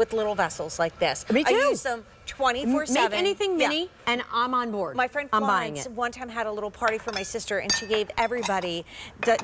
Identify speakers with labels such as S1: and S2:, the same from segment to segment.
S1: with little vessels like this.
S2: Me too.
S1: I use them 24/7.
S2: Make anything mini, and I'm on board.
S1: My friend Florence one time had a little party for my sister, and she gave everybody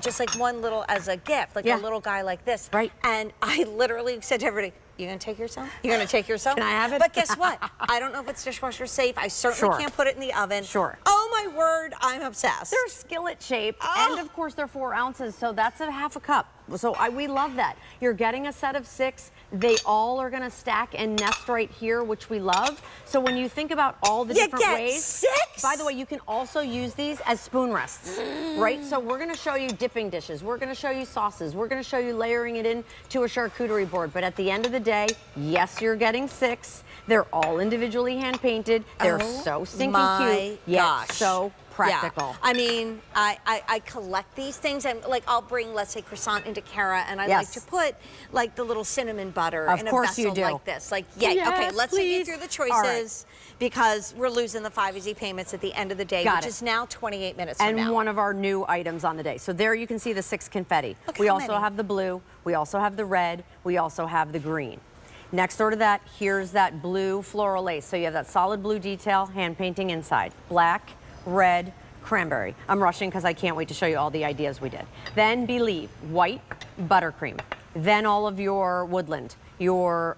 S1: just like one little as a gift, like a little guy like this.
S2: Right.
S1: And I literally said to everybody, "You gonna take yourself? You gonna take yourself?
S2: Can I have it?"
S1: But guess what? I don't know if it's dishwasher safe. I certainly can't put it in the oven.
S2: Sure.
S1: Oh my word, I'm obsessed.
S2: They're skillet shaped, and of course they're 4 ounces, so that's a half a cup. So we love that. You're getting a set of 6. They all are gonna stack and nest right here, which we love. So when you think about all the different ways,
S1: 6?
S2: By the way, you can also use these as spoon rests, right? So we're gonna show you dipping dishes. We're gonna show you sauces. We're gonna show you layering it into a charcuterie board. But at the end of the day, yes, you're getting 6. They're all individually hand painted. They're so stinking cute.
S1: Gosh.
S2: So practical.
S1: Yeah. I mean, I collect these things, and like I'll bring, let's say, croissant into Cara, and I like to put like the little cinnamon butter in a vessel like this. Like, okay, let's take you through the choices because we're losing the 5 easy payments at the end of the day, which is now 28 minutes from now.
S2: And one of our new items on the day. So there you can see the 6 confetti. We also have the blue. We also have the red. We also have the green. Next door to that, here's that blue floral lace. So you have that solid blue detail, hand painting inside. Black, red, cranberry. I'm rushing because I can't wait to show you all the ideas we did. Then Believe, white, buttercream. Then all of your woodland, your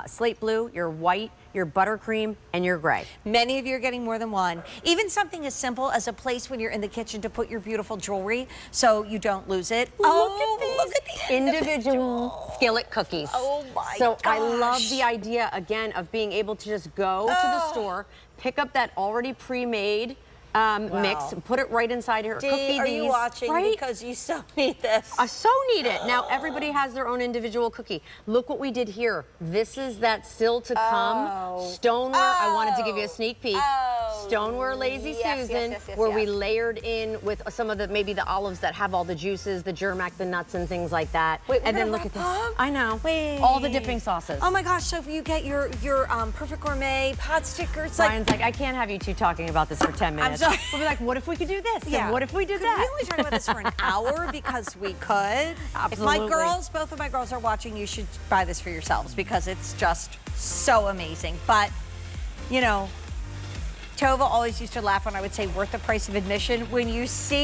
S2: slate blue, your white, your buttercream, and your gray.
S1: Many of you are getting more than one. Even something as simple as a place when you're in the kitchen to put your beautiful jewelry so you don't lose it.
S2: Look at these individual skillet cookies.
S1: Oh my
S2: So
S1: gosh.
S2: I love the idea, again, of being able to just go to the store, pick up that already pre-made mix, put it right inside her cookie.
S1: Are you watching?
S2: Right?
S1: Because you so need this.
S2: I so need it. Now everybody has their own individual cookie. Look what we did here. This is that still to come stoneware. I wanted to give you a sneak peek. Stoneware Lazy Susan, where we layered in with some of the maybe the olives that have all the juices, the germac, the nuts, and things like that.
S1: Wait,
S2: and then look at this. I know. All the dipping sauces.
S1: Oh my gosh! So if you get your Perfect Gourmet pot stickers,
S2: Brian's like, I can't have you two talking about this for 10 minutes. We'll be like, what if we could do this?
S1: Yeah.
S2: And what if we did that?
S1: We only talk about this for an hour because we could.
S2: Absolutely.
S1: If my girls, both of my girls are watching, you should buy this for yourselves because it's just so amazing. But, you know, Tova always used to laugh when I would say worth the price of admission. When you see